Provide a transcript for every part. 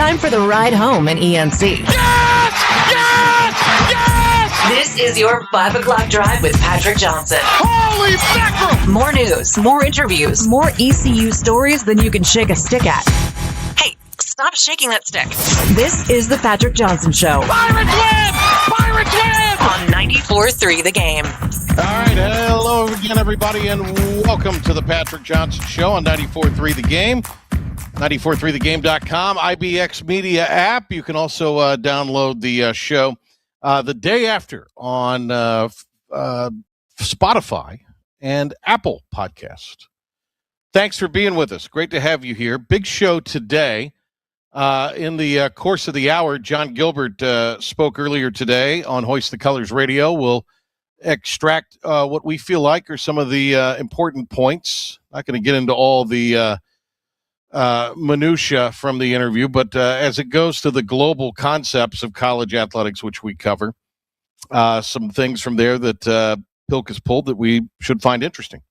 time for the ride home in ENC. Yes! Yes! Yes! This is your 5 o'clock drive with Patrick Johnson. Holy mackerel! More news, more interviews, more ECU stories than you can shake a stick at. Hey, stop shaking that stick. This is the Patrick Johnson Show. Pirates win! Pirates win! On 94.3 The Game. All right, hello again, everybody, and welcome to the Patrick Johnson Show on 94.3 The Game, 94.3thegame.com, IBX Media app. You can also download the show the day after on Spotify and Apple Podcast. Thanks for being with us. Great to have you here. Big show today. In the course of the hour, John Gilbert spoke earlier today on Hoist the Colors Radio. We'll extract what we feel like are some of the important points. Not going to get into all the minutia from the interview, but as it goes to the global concepts of college athletics, which we cover, some things from there that Pilk has pulled that we should find interesting.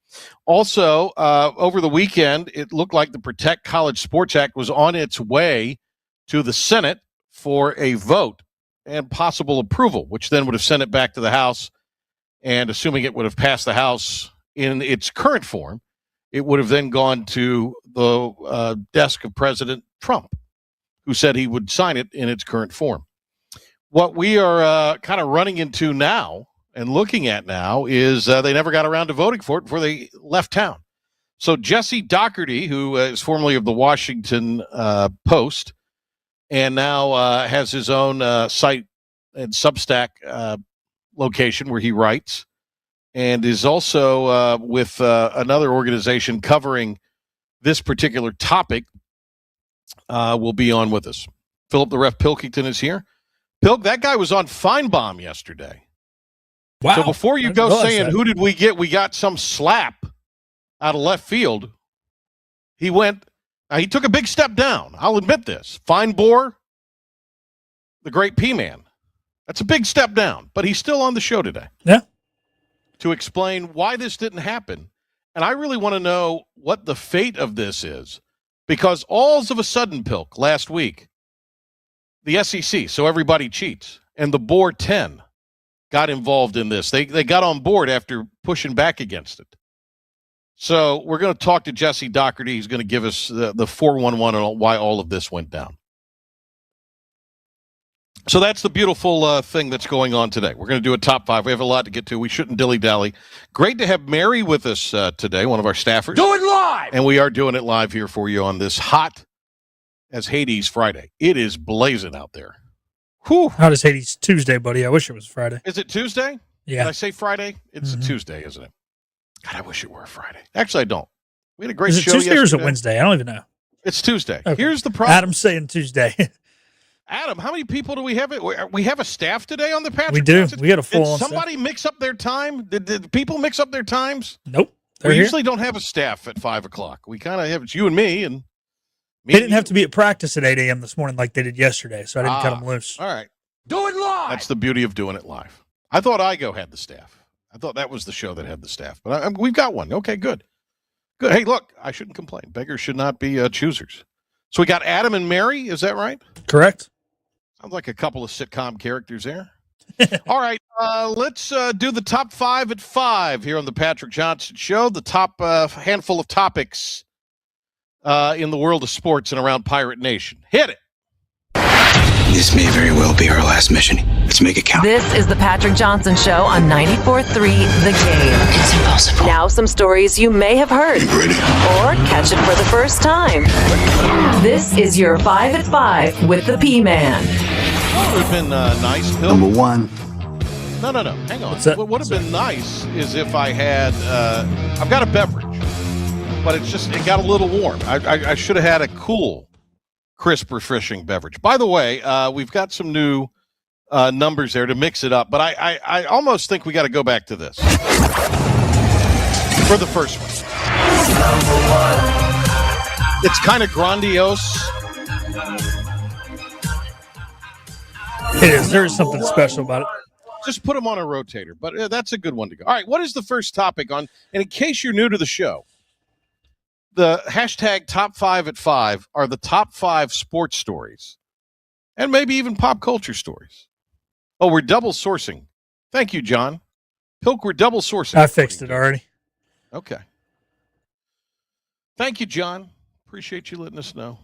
Also, over the weekend, it looked like the Protect College Sports Act was on its way to the Senate for a vote and possible approval, which then would have sent it back to the House. And assuming it would have passed the House in its current form, it would have then gone to the desk of President Trump, who said he would sign it in its current form. What we are kind of running into now and looking at now is they never got around to voting for it before they left town. So Jesse Dougherty, who is formerly of the Washington Post and now has his own site and Substack location where he writes, and is also with another organization covering this particular topic, will be on with us. Philip the Ref Pilkington is here. Pilk, that guy was on Feinbaum yesterday. Wow. So before you go saying, who did we get? We got some slap out of left field. He took a big step down. I'll admit this. Feinbohr, the great P-Man. That's a big step down, but he's still on the show today. Yeah. To explain why this didn't happen. And I really want to know what the fate of this is, because all of a sudden, Pilk, last week, the SEC, so everybody cheats, and the Board 10 got involved in this. They got on board after pushing back against it. So we're going to talk to Jesse Dougherty. He's going to give us the 411 on why all of this went down. So that's the beautiful thing that's going on today. We're going to do a top 5. We have a lot to get to. We shouldn't dilly-dally. Great to have Mary with us today, one of our staffers. Do it live! And we are doing it live here for you on this hot as Hades Friday. It is blazing out there. Whew. Hot as Hades Tuesday, buddy. I wish it was Friday. Is it Tuesday? Yeah. Did I say Friday? It's a Tuesday, isn't it? God, I wish it were a Friday. Actually, I don't. We had a great show yesterday. Is it Tuesday or is it Wednesday? I don't even know. It's Tuesday. Okay. Here's the problem. Adam's saying Tuesday. Adam, how many people do we have? We have a staff today on the Patrick We do. Johnson? We got a full-on Did somebody mix up their time? Did people mix up their times? Nope. We usually don't have a staff at 5 o'clock. We kind of have, it's you and me. And they didn't have to be at practice at 8 a.m. this morning like they did yesterday, so I didn't cut them loose. All right. Do it live! That's the beauty of doing it live. I thought Igo had the staff. I thought that was the show that had the staff. But we've got one. Okay, good. Good. Hey, look, I shouldn't complain. Beggars should not be choosers. So we got Adam and Mary. Is that right? Correct. Sounds like a couple of sitcom characters there. All right, let's do the top 5 at 5 here on the Patrick Johnson Show. The top handful of topics in the world of sports and around Pirate Nation. Hit it. This may very well be our last mission. Let's make it count. This is the Patrick Johnson Show on 94.3 The Game. It's impossible. Now some stories you may have heard or catch it for the first time. This is your 5 at 5 with the P-Man. What would have been nice, Bill? Number 1. No. Hang on. What's that? What would have been nice is if I had, I've got a beverage, but it got a little warm. I should have had a cool, crisp, refreshing beverage. By the way, we've got some new numbers there to mix it up, but I almost think we got to go back to this for the first one. Number 1. It's kind of grandiose. It is. There is something special about it. Just put them on a rotator, but that's a good one to go. All right, what is the first topic on? And in case you're new to the show, the hashtag top 5 at 5 are the top 5 sports stories and maybe even pop culture stories. Oh, we're double sourcing. Thank you, John. Pilk, we're double sourcing. I fixed it already. Okay. Thank you, John. Appreciate you letting us know.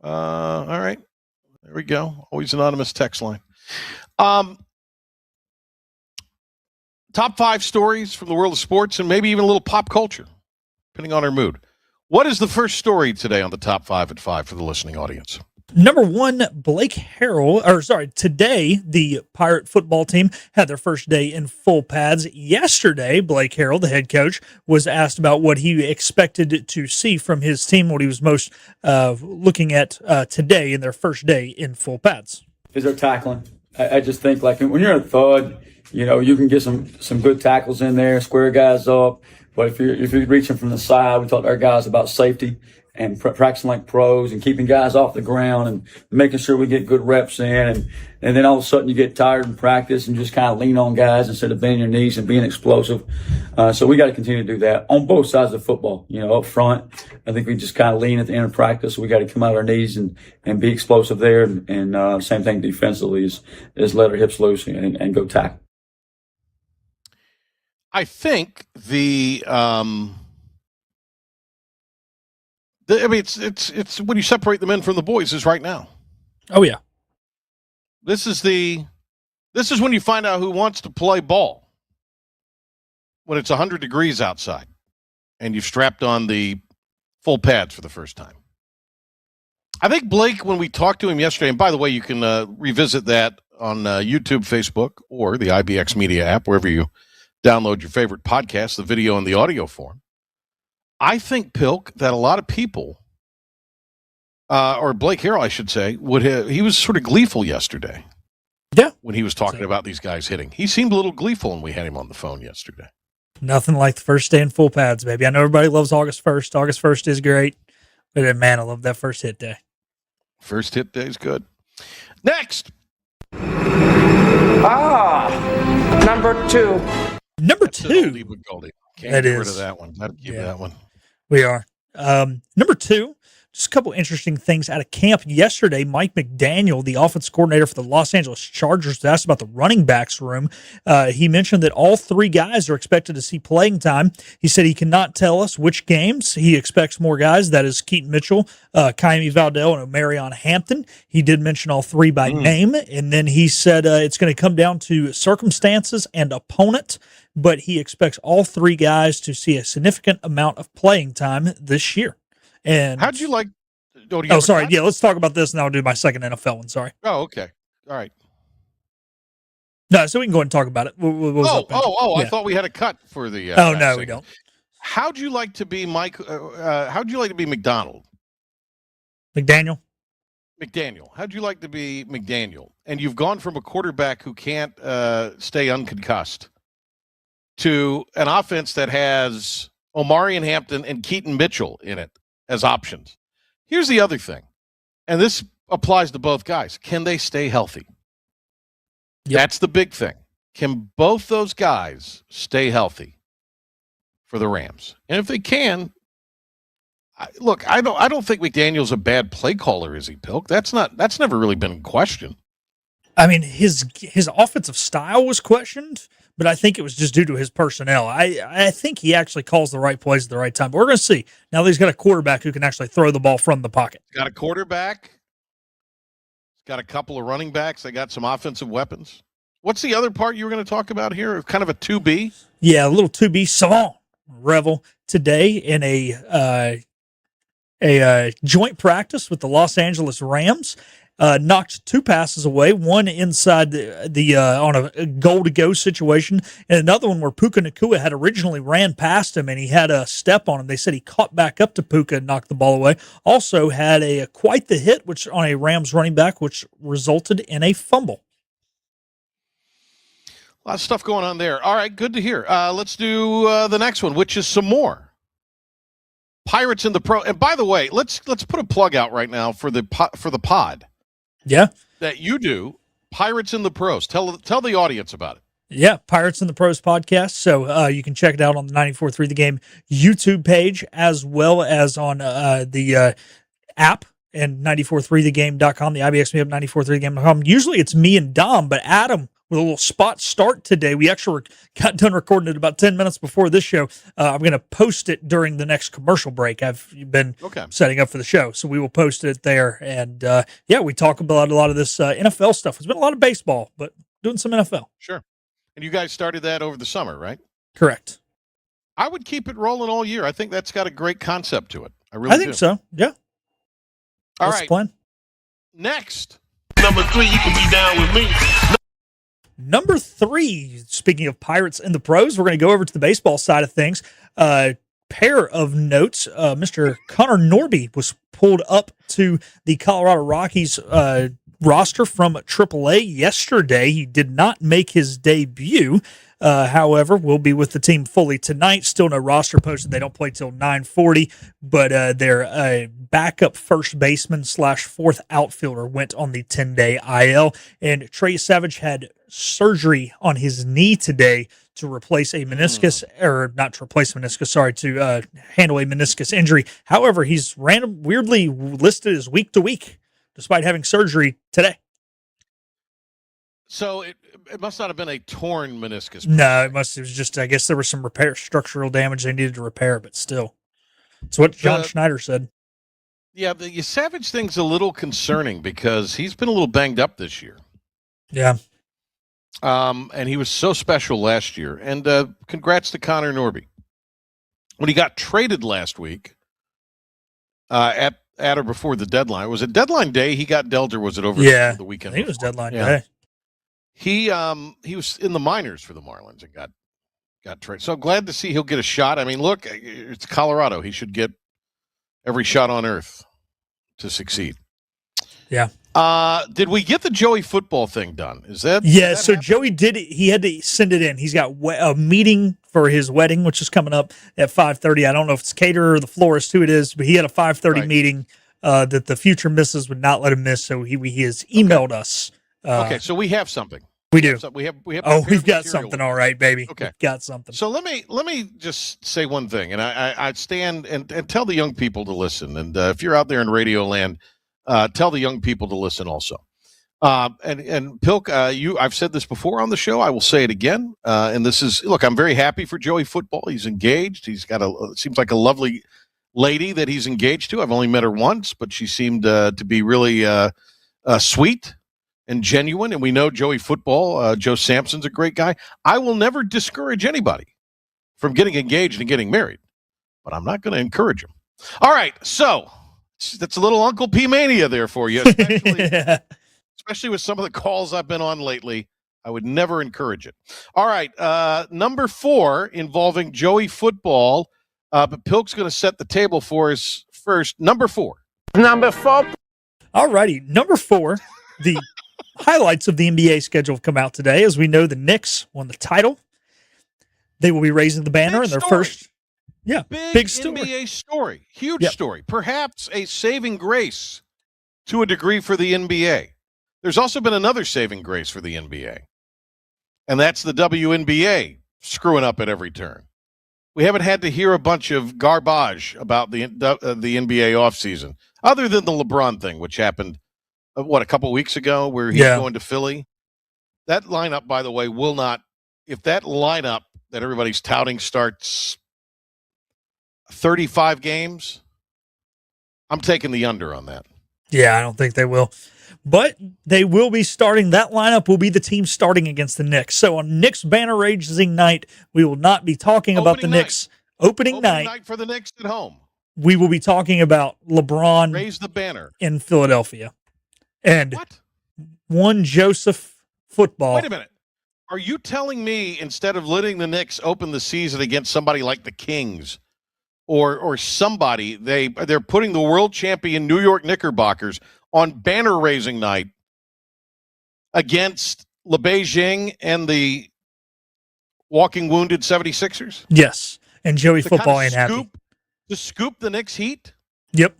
All right. There we go. Always anonymous text line. Top 5 stories from the world of sports and maybe even a little pop culture, depending on our mood. What is the first story today on the top 5 at 5 for the listening audience? Number 1, today, the Pirate football team had their first day in full pads. Yesterday, Blake Harrell, the head coach, was asked about what he expected to see from his team, what he was most looking at today in their first day in full pads. Is their tackling. I just think, like, when you're a thud, you can get some good tackles in there, square guys up. But if you're reaching from the side, we talked to our guys about safety and practicing like pros and keeping guys off the ground and making sure we get good reps in. And then all of a sudden you get tired in practice and just kind of lean on guys instead of bending your knees and being explosive. So we got to continue to do that on both sides of football. Up front, I think we just kind of lean at the end of practice. So we got to come out of our knees and be explosive there. And same thing defensively is let our hips loose and go tackle. I think it's when you separate the men from the boys is right now. Oh yeah. This is when you find out who wants to play ball. When it's 100 degrees outside and you've strapped on the full pads for the first time. I think Blake, when we talked to him yesterday, and by the way, you can revisit that on YouTube, Facebook, or the IBX Media app, wherever you download your favorite podcast, the video and the audio form. I think, Pilk, that a lot of people, or Blake Harrell, I should say, he was sort of gleeful yesterday. Yeah. When he was talking about these guys hitting. He seemed a little gleeful when we had him on the phone yesterday. Nothing like the first day in full pads, baby. I know everybody loves August 1st. August 1st is great. But man, I love that first hit day. First hit day is good. Next. Number 2. Number That's 2. Can't That get rid is. of that one. Gotta keep that one. We are. Number 2, just a couple interesting things out of camp yesterday. Mike McDaniel, the offense coordinator for the Los Angeles Chargers, was asked about the running backs room. He mentioned that all 3 guys are expected to see playing time. He said he cannot tell us which games. He expects more guys. That is Keaton Mitchell, Kaimi Valdell, and Omarion Hampton. He did mention all 3 by name. And then he said it's going to come down to circumstances and opponent. But he expects all 3 guys to see a significant amount of playing time this year. And how'd you like? Sorry. Yeah, let's talk about this, and I'll do my second NFL one. Sorry. Oh, okay. All right. No, so we can go ahead and talk about it. Yeah. I thought we had a cut for the. No, segment. we don't. How'd you like to be Mike? How'd you like to be McDonald? McDaniel. How'd you like to be McDaniel? And you've gone from a quarterback who can't stay unconcussed to an offense that has Omarion Hampton and Keaton Mitchell in it as options. Here's the other thing, and this applies to both guys. Can they stay healthy? Yep. That's the big thing. Can both those guys stay healthy for the Rams? And if they can, I don't think McDaniel's a bad play caller, is he, Pilk? That's never really been in question. I mean, his offensive style was questioned, but I think it was just due to his personnel. I think he actually calls the right plays at the right time. But we're going to see. Now that he's got a quarterback who can actually throw the ball from the pocket. Got a quarterback. He's got a couple of running backs. They got some offensive weapons. What's the other part you were going to talk about here? Kind of a 2B? Yeah, a little 2B Savant Revel today in a joint practice with the Los Angeles Rams. Knocked 2 passes away, one inside the on a goal-to-go situation, and another one where Puka Nacua had originally ran past him and he had a step on him. They said he caught back up to Puka and knocked the ball away. Also had quite the hit which on a Rams running back, which resulted in a fumble. A lot of stuff going on there. All right, good to hear. Let's do the next one, which is some more. Pirates in the Pro. And by the way, let's put a plug out right now for the pod. Yeah. That you do, Pirates in the Pros. Tell the audience about it. Yeah, Pirates in the Pros podcast. So you can check it out on the 94.3 The Game YouTube page as well as on the app and 943thegame.com, the IBX Meetup 943thegame.com. Usually it's me and Dom, but Adam with a little spot start today. We actually got done recording it about 10 minutes before this show. I'm going to post it during the next commercial break. I've been setting up for the show, so we will post it there. And we talk about a lot of this NFL stuff. It's been a lot of baseball, but doing some NFL. Sure. And you guys started that over the summer, right? Correct. I would keep it rolling all year. I think that's got a great concept to it. I think so. Yeah. All that's right. the plan. Next. Number 3, you can be down with me. Number 3, speaking of Pirates and the pros, we're going to go over to the baseball side of things. Pair of notes. Mr. Connor Norby was pulled up to the Colorado Rockies roster from AAA yesterday. He did not make his debut. However, will be with the team fully tonight. Still no roster posted. They don't play till 9:40, but their backup first baseman / fourth outfielder went on the 10-day IL. And Trey Savage had surgery on his knee today to replace a meniscus, or not to replace meniscus, sorry, to handle a meniscus injury. However, he's weirdly listed as week to week, despite having surgery today. So it must not have been a torn meniscus. No, it was just, I guess there was some structural damage they needed to repair, but still. It's what John Schneider said. Yeah, the Savage thing's a little concerning because he's been a little banged up this year. Yeah. And he was so special last year. And congrats to Connor Norby. When he got traded last week, at or before the deadline, was it deadline day he got dealt, or was it over the weekend? I think it was deadline day. He was in the minors for the Marlins and got traded. So glad to see he'll get a shot. I mean, look, it's Colorado. He should get every shot on earth to succeed. Yeah. Did we get the Joey football thing done? So Joey did it. He had to send it in. He's got a meeting for his wedding, which is coming up at 5:30. I don't know if it's caterer or the florist, who it is, but he had a 5:30 meeting that the future missus would not let him miss. So he has emailed us. Okay, so we have something. We do. We have. Oh, we've got something. All right, baby. Okay, we've got something. So let me just say one thing, and I stand and tell the young people to listen. And if you're out there in Radio Land, tell the young people to listen also. And Pilk, I've said this before on the show. I will say it again. And this is, look, I'm very happy for Joey Football. He's engaged. He's got seems like a lovely lady that he's engaged to. I've only met her once, but she seemed to be really sweet and genuine. And we know Joey Football, Joe Sampson's a great guy. I will never discourage anybody from getting engaged and getting married, but I'm not going to encourage them. All right. So that's a little Uncle P mania there for you, especially with some of the calls I've been on lately. I would never encourage it. All right. Number 4 involving Joey Football, but Pilk's going to set the table for us first. Number 4. All righty. Number 4, the highlights of the NBA schedule have come out today. As we know, the Knicks won the title. They will be raising the banner in their first. Yeah, big story. NBA story. Huge story. Perhaps a saving grace to a degree for the NBA. There's also been another saving grace for the NBA, and that's the WNBA screwing up at every turn. We haven't had to hear a bunch of garbage about the NBA offseason, other than the LeBron thing, which happened, a couple weeks ago, where he's going to Philly. That lineup, by the way, will not – if that lineup that everybody's touting starts 35 games, I'm taking the under on that. Yeah, I don't think they will. But they will be starting. That lineup will be the team starting against the Knicks. So on Knicks banner raising night, we will not be talking about the Knicks. Opening night for the Knicks at home. We will be talking about LeBron raise the banner in Philadelphia. And what? One Joseph Football. Wait a minute. Are you telling me instead of letting the Knicks open the season against somebody like the Kings or somebody, they're putting the world champion New York Knickerbockers on banner raising night against LeBeijing and the walking wounded 76ers? Yes. And Joey Football ain't happy. To scoop the Knicks heat? Yep.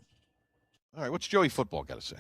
All right, what's Joey Football got to say?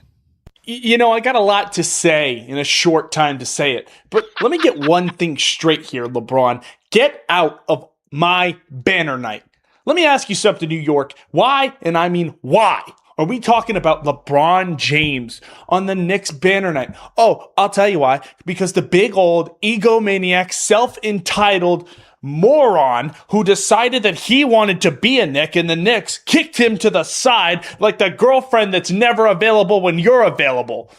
You know, I got a lot to say in a short time to say it. But let me get one thing straight here, LeBron. Get out of my banner night. Let me ask you something, New York. Why, and I mean why, Are we talking about LeBron James on the Knicks banner night? Oh, I'll tell you why. Because the big old egomaniac, self-entitled moron who decided that he wanted to be a Knick and the Knicks kicked him to the side like the girlfriend that's never available when you're available.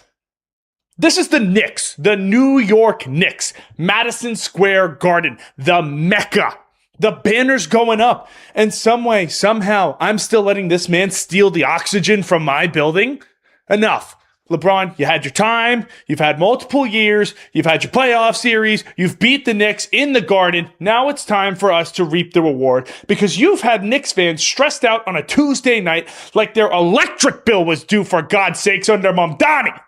This is the Knicks, the New York Knicks, Madison Square Garden, the Mecca. The banner's going up. And some way, somehow, I'm still letting this man steal the oxygen from my building? Enough. LeBron, you had your time. You've had multiple years. You've had your playoff series. You've beat the Knicks in the Garden. Now it's time for us to reap the reward because you've had Knicks fans stressed out on a Tuesday night like their electric bill was due, for God's sakes, under Mamdani.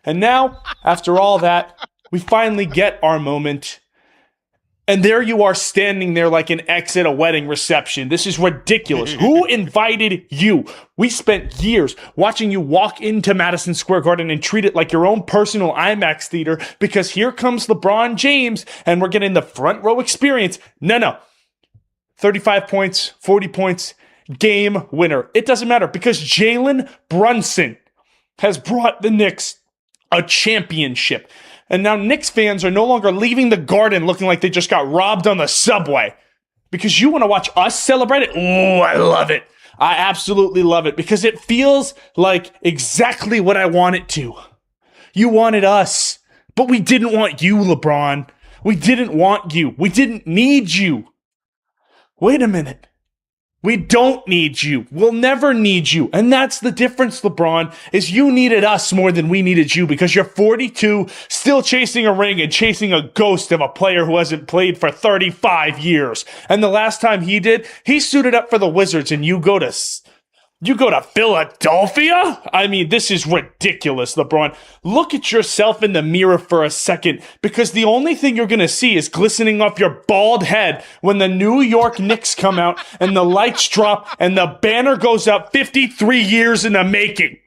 And now, after all that, we finally get our moment. And there you are standing there like an ex at a wedding reception. This is ridiculous. Who invited you? We spent years watching you walk into Madison Square Garden and treat it like your own personal IMAX theater because here comes LeBron James and we're getting the front row experience. No. 35 points, 40 points, game winner. It doesn't matter because Jalen Brunson has brought the Knicks a championship. And now Knicks fans are no longer leaving the Garden looking like they just got robbed on the subway. Because you want to watch us celebrate it? Oh, I love it. I absolutely love it. Because it feels like exactly what I want it to. You wanted us. But we didn't want you, LeBron. We didn't want you. We didn't need you. Wait a minute. We don't need you. We'll never need you. And that's the difference, LeBron, is you needed us more than we needed you because you're 42, still chasing a ring and chasing a ghost of a player who hasn't played for 35 years. And the last time he did, he suited up for the Wizards and you go to Philadelphia? I mean, this is ridiculous, LeBron. Look at yourself in the mirror for a second, because the only thing you're going to see is glistening off your bald head when the New York Knicks come out and the lights drop and the banner goes up 53 years in the making.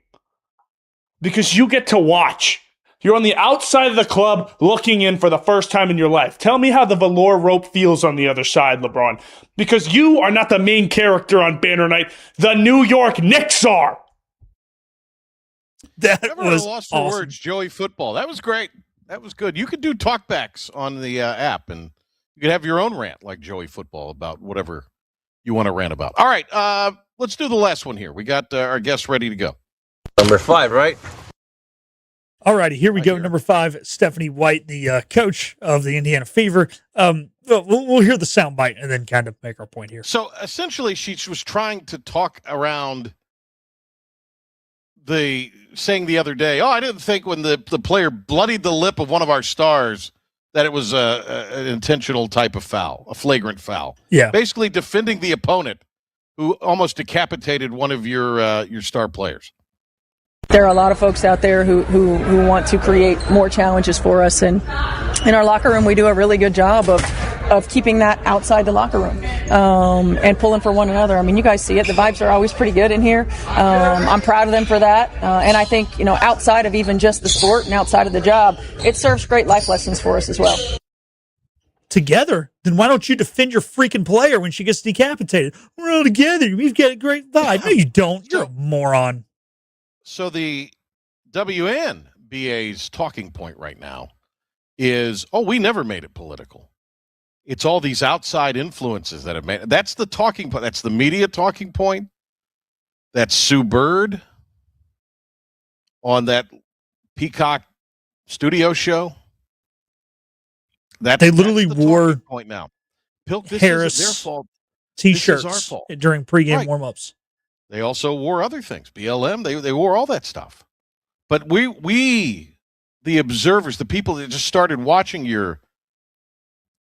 Because you get to watch. You're on the outside of the club looking in for the first time in your life. Tell me how the velour rope feels on the other side, LeBron. Because you are not the main character on banner night. The New York Knicks are. That Never was lost for awesome. words, Joey Football. That was great. That was good. You could do talkbacks on the app, and you could have your own rant like Joey Football about whatever you want to rant about. All right, let's do the last one here. We got our guests ready to go. Number 5, right? All righty, here we Right go. here. Number 5, Stephanie White, the coach of the Indiana Fever. We'll hear the soundbite and then kind of make our point here. So essentially, she was trying to talk around the saying the other day, I didn't think when the player bloodied the lip of one of our stars that it was an intentional type of foul, a flagrant foul. Yeah. Basically defending the opponent who almost decapitated one of your star players. There are a lot of folks out there who want to create more challenges for us, and in our locker room we do a really good job of keeping that outside the locker room and pulling for one another. I mean, you guys see it. The vibes are always pretty good in here. I'm proud of them for that, and I think, outside of even just the sport and outside of the job, it serves great life lessons for us as well. Together, then why don't you defend your freaking player when she gets decapitated? We're all together. We've got a great vibe. No, you don't. You're a moron. So the WNBA's talking point right now is, we never made it political. It's all these outside influences that have made it. That's the talking point. That's the media talking point. That's Sue Bird on that Peacock studio show. They literally that's the wore talking point now. This Harris isn't their fault. T-shirts This is our fault. during pregame Right. warm-ups. They also wore other things. BLM, they wore all that stuff. But we, the observers, the people that just started watching your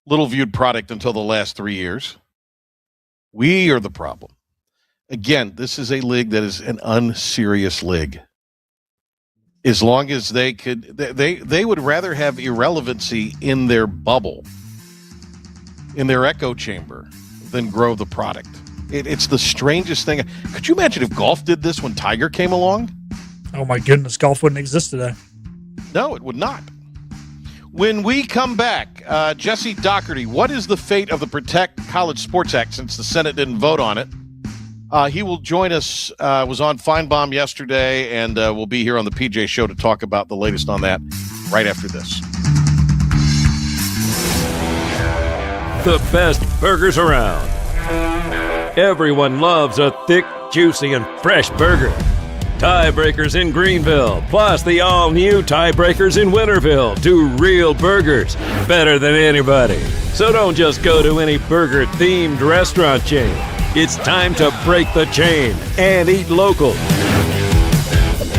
little viewed product until the last 3 years, we are the problem. Again, this is a league that is an unserious league. As long as they could, they would rather have irrelevancy in their bubble, in their echo chamber, than grow the product. It's the strangest thing. Could you imagine if golf did this when Tiger came along? Oh my goodness, golf wouldn't exist today. No, it would not. When we come back, Jesse Dougherty, what is the fate of the Protect College Sports Act since the Senate didn't vote on it? He will join us, was on Feinbaum yesterday, and will be here on the PJ Show to talk about the latest on that right after this. The best burgers around. Everyone loves a thick, juicy, and fresh burger. Tiebreakers in Greenville, plus the all-new Tiebreakers in Winterville. Do real burgers better than anybody. So don't just go to any burger-themed restaurant chain. It's time to break the chain and eat local.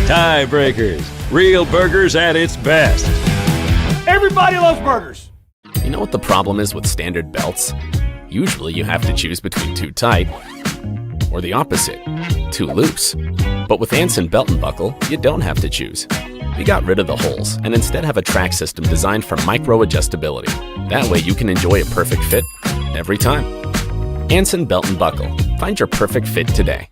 Tiebreakers, real burgers at its best. Everybody loves burgers. You know what the problem is with standard belts? Usually you have to choose between too tight or the opposite, too loose. But with Anson Belt and Buckle, you don't have to choose. We got rid of the holes and instead have a track system designed for micro-adjustability. That way you can enjoy a perfect fit every time. Anson Belt and Buckle. Find your perfect fit today.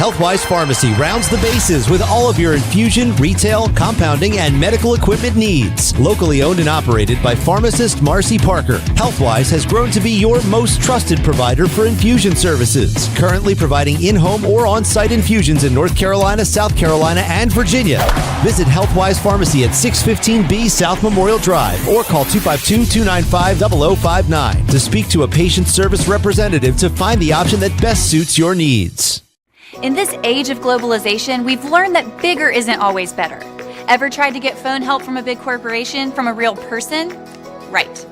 Healthwise Pharmacy rounds the bases with all of your infusion, retail, compounding, and medical equipment needs. Locally owned and operated by pharmacist Marcy Parker, Healthwise has grown to be your most trusted provider for infusion services. Currently providing in-home or on-site infusions in North Carolina, South Carolina, and Virginia. Visit Healthwise Pharmacy at 615B South Memorial Drive or call 252-295-0059 to speak to a patient service representative to find the option that best suits your needs. In this age of globalization, we've learned that bigger isn't always better. Ever tried to get phone help from a big corporation from a real person? Right.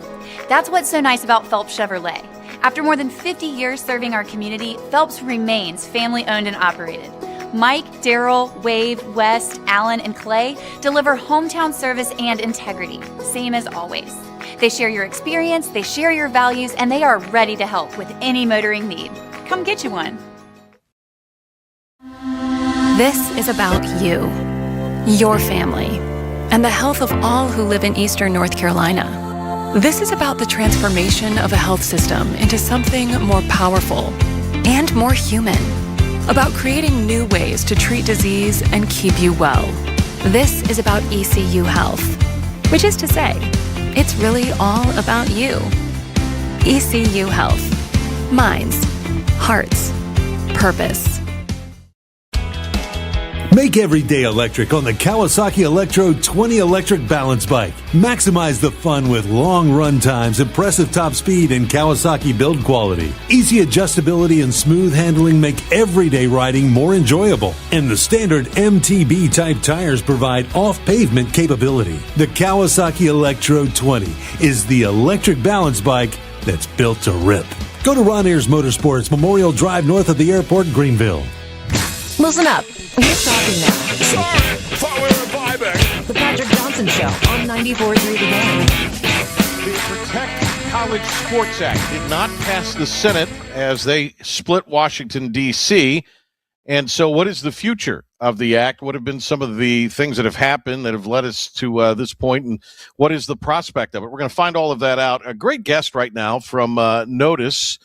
That's what's so nice about Phelps Chevrolet. After more than 50 years serving our community, Phelps remains family-owned and operated. Mike, Daryl, Wave, West, Alan, and Clay deliver hometown service and integrity, same as always. They share your experience, they share your values, and they are ready to help with any motoring need. Come get you one. This is about you, your family, and the health of all who live in Eastern North Carolina. This is about the transformation of a health system into something more powerful and more human, about creating new ways to treat disease and keep you well. This is about ECU Health, which is to say, it's really all about you. ECU Health. Minds, hearts, purpose. Make every day electric on the Kawasaki Electro 20 electric balance bike. Maximize the fun with long run times, impressive top speed, and Kawasaki build quality. Easy adjustability and smooth handling make everyday riding more enjoyable. And the standard MTB type tires provide off-pavement capability. The Kawasaki Electro 20 is the electric balance bike that's built to rip. Go to Ron Ayers Motorsports, Memorial Drive north of the airport, Greenville. Listen up. We're talking now. The Patrick Johnson Show on 94.3 The Game. The Protect College Sports Act did not pass the Senate as they split Washington, D.C. And so what is the future of the act? What have been some of the things that have happened that have led us to this point? And what is the prospect of it? We're going to find all of that out. A great guest right now from Notice,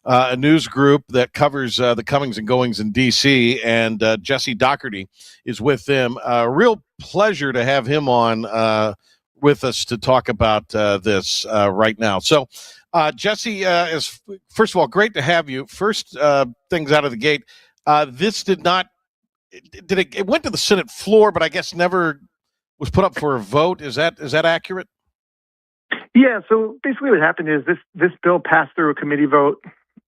a news group that covers the comings and goings in D.C., and Jesse Dougherty is with them. Real pleasure to have him on with us to talk about this right now. So, Jesse, first of all, great to have you. First things out of the gate, this did not – it went to the Senate floor, but I guess never was put up for a vote. Is that accurate? Yeah, so basically what happened is this bill passed through a committee vote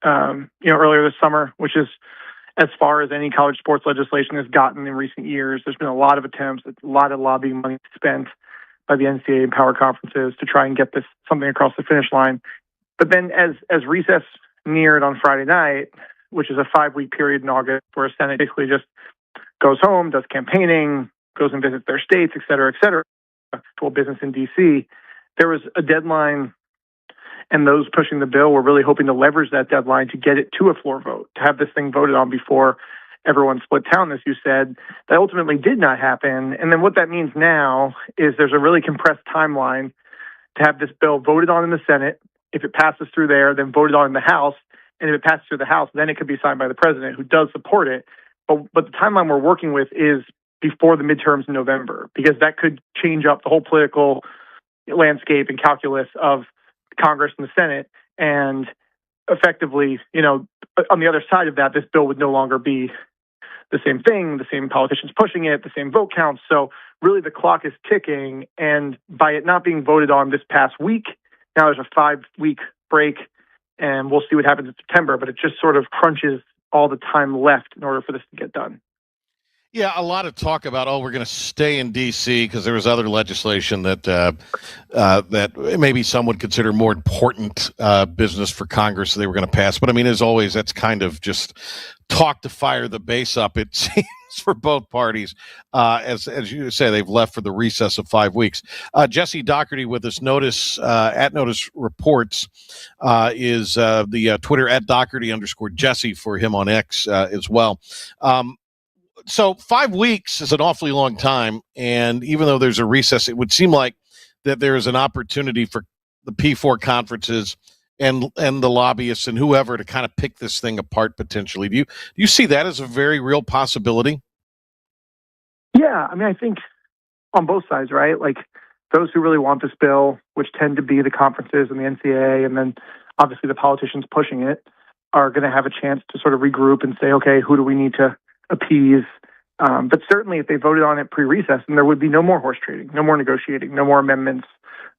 earlier this summer, which is as far as any college sports legislation has gotten in recent years. There's been a lot of attempts, a lot of lobbying money spent by the NCAA and power conferences to try and get this something across the finish line. But then as recess neared on Friday night, which is a 5-week period in August where Senate basically just goes home, does campaigning, goes and visits their states, et cetera, full business in D.C., there was a deadline. And those pushing the bill were really hoping to leverage that deadline to get it to a floor vote, to have this thing voted on before everyone split town, as you said. That ultimately did not happen. And then what that means now is there's a really compressed timeline to have this bill voted on in the Senate. If it passes through there, then voted on in the House. And if it passes through the House, then it could be signed by the president, who does support it. But the timeline we're working with is before the midterms in November, because that could change up the whole political landscape and calculus of Congress and the Senate. And effectively, on the other side of that, this bill would no longer be the same thing, the same politicians pushing it, the same vote counts. So really the clock is ticking. And by it not being voted on this past week, now there's a 5-week break, and we'll see what happens in September. But it just sort of crunches all the time left in order for this to get done. Yeah, a lot of talk about, we're going to stay in D.C. because there was other legislation that that maybe some would consider more important business for Congress they were going to pass. But I mean, as always, that's kind of just talk to fire the base up, it seems, for both parties. As you say, they've left for the recess of 5 weeks. Jesse Dougherty with us, at Notice Reports, is the Twitter at Dougherty_Jesse for him on X as well. So 5 weeks is an awfully long time, and even though there's a recess, it would seem like that there is an opportunity for the P4 conferences and the lobbyists and whoever to kind of pick this thing apart potentially. Do you see that as a very real possibility? Yeah, I mean, I think on both sides, right? Like those who really want this bill, which tend to be the conferences and the NCAA, and then obviously the politicians pushing it, are going to have a chance to sort of regroup and say, okay, who do we need to appease? But certainly if they voted on it pre-recess, then there would be no more horse trading, no more negotiating, no more amendments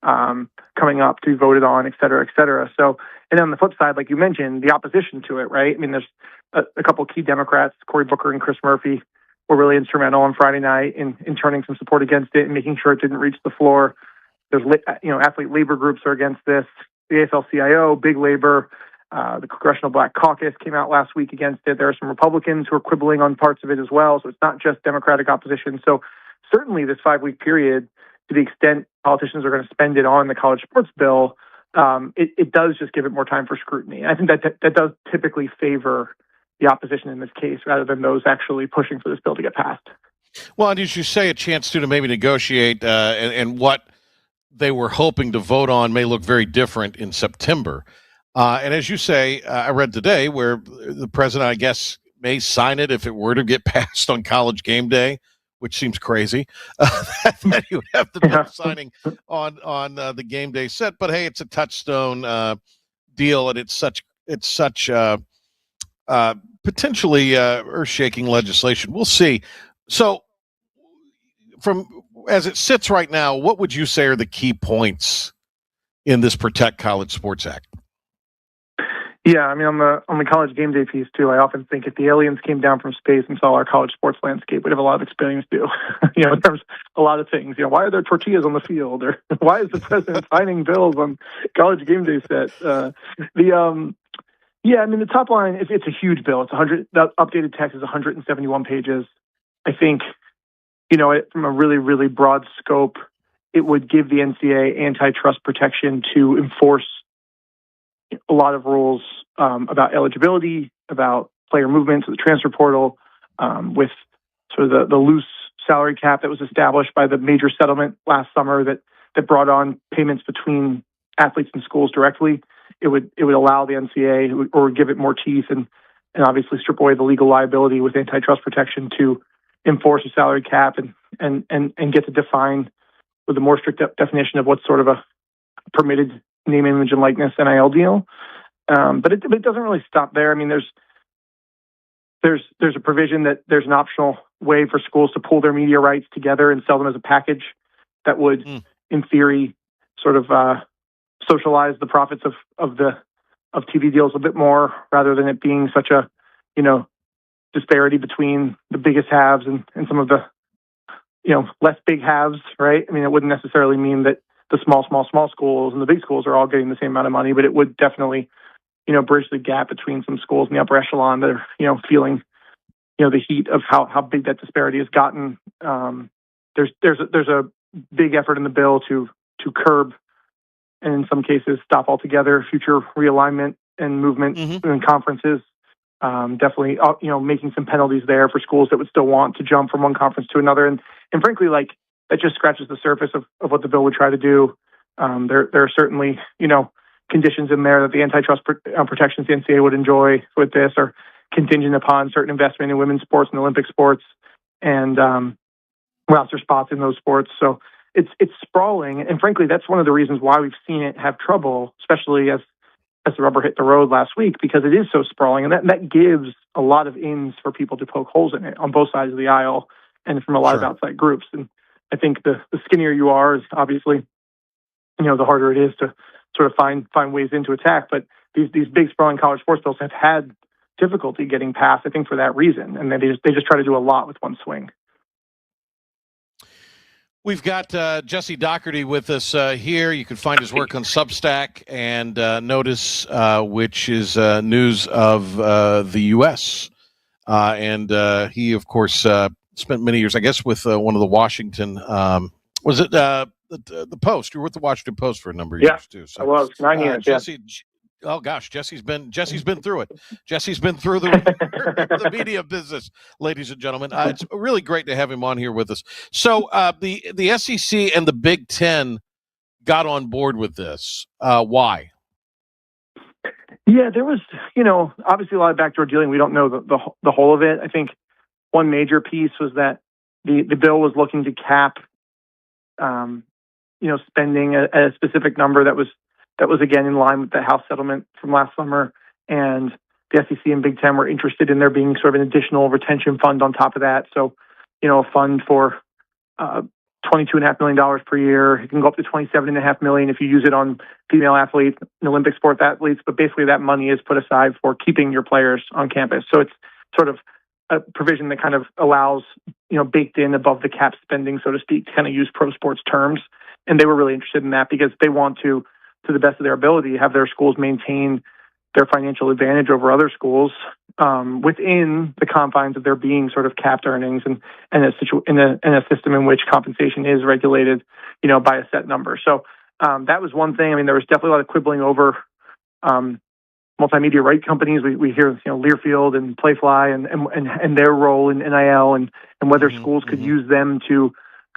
coming up to be voted on, et cetera, et cetera. So, and on the flip side, like you mentioned, the opposition to it, right? I mean, there's a couple of key Democrats, Cory Booker and Chris Murphy, were really instrumental on Friday night in turning some support against it and making sure it didn't reach the floor. There's, athlete labor groups are against this. The AFL-CIO, Big Labor, the Congressional Black Caucus came out last week against it. There are some Republicans who are quibbling on parts of it as well. So it's not just Democratic opposition. So certainly this 5-week period, to the extent politicians are going to spend it on the college sports bill, it does just give it more time for scrutiny. I think that does typically favor the opposition in this case rather than those actually pushing for this bill to get passed. Well, and as you say, a chance to maybe negotiate and what they were hoping to vote on may look very different in September. And as you say, I read today where the president, I guess, may sign it if it were to get passed on College Game Day, which seems crazy. That you would have the bill signing on the game day set. But hey, it's a touchstone deal, and it's such potentially earth-shaking legislation. We'll see. So, from as it sits right now, what would you say are the key points in this Protect College Sports Act? Yeah, I mean, on the college game day piece too, I often think if the aliens came down from space and saw our college sports landscape, we'd have a lot of experience too. In terms of a lot of things. Why are there tortillas on the field, or why is the president signing bills on college game day sets? Yeah, I mean, the top line, it's a huge bill. The updated text is 171 pages. I think, from a really, really broad scope, it would give the NCAA antitrust protection to enforce a lot of rules about eligibility, about player movement to the transfer portal, with sort of the loose salary cap that was established by the major settlement last summer that brought on payments between athletes and schools directly. It would allow the NCAA or give it more teeth and obviously strip away the legal liability with antitrust protection to enforce a salary cap and get to define with a more strict definition of what's sort of a permitted name, image, and likeness NIL deal. But it doesn't really stop there. I mean, there's a provision that there's an optional way for schools to pull their media rights together and sell them as a package that would, in theory, sort of socialize the profits of TV deals a bit more, rather than it being such a disparity between the biggest halves and some of the less big halves, right? I mean, it wouldn't necessarily mean that the small schools and the big schools are all getting the same amount of money, but it would definitely bridge the gap between some schools in the upper echelon that are feeling the heat of how big that disparity has gotten. There's a big effort in the bill to curb, and in some cases stop altogether, future realignment and movement in conferences. Definitely, making some penalties there for schools that would still want to jump from one conference to another. And frankly, like, that just scratches the surface of what the bill would try to do. There are certainly, conditions in there that the antitrust protections the NCAA would enjoy with this are contingent upon certain investment in women's sports and Olympic sports. And roster spots in those sports. So it's sprawling, and frankly, that's one of the reasons why we've seen it have trouble, especially as the rubber hit the road last week, because it is so sprawling, and that gives a lot of ins for people to poke holes in it on both sides of the aisle and from a lot of outside groups. And I think the skinnier you are is obviously, the harder it is to sort of find ways in to attack. But these big sprawling college sports bills have had difficulty getting passed, I think, for that reason, and they just try to do a lot with one swing. We've got Jesse Dougherty with us here. You can find his work on Substack and Notice, which is news of the U.S. And he, of course, spent many years, I guess, with one of the Washington. Was it the Post? You were with the Washington Post for a number of years too. So, I was 9 years. Jesse. Oh gosh, Jesse's been through it. Jesse's been through the media business, ladies and gentlemen. It's really great to have him on here with us. So the SEC and the Big Ten got on board with this. Why? Yeah, there was, obviously a lot of backdoor dealing. We don't know the whole of it. I think one major piece was that the bill was looking to cap, spending at a specific number that was again in line with the House settlement from last summer. And the SEC and Big Ten were interested in there being sort of an additional retention fund on top of that. So, a fund for $22.5 million per year. It can go up to $27.5 million if you use it on female athletes and Olympic sports athletes. But basically that money is put aside for keeping your players on campus. So it's sort of a provision that kind of allows, baked in above the cap spending, so to speak, to kind of use pro sports terms. And they were really interested in that because they want to the best of their ability, have their schools maintain their financial advantage over other schools within the confines of there being sort of capped earnings and in a system in which compensation is regulated, by a set number. So that was one thing. I mean, there was definitely a lot of quibbling over multimedia right companies. We hear Learfield and Playfly and their role in NIL and whether schools could use them to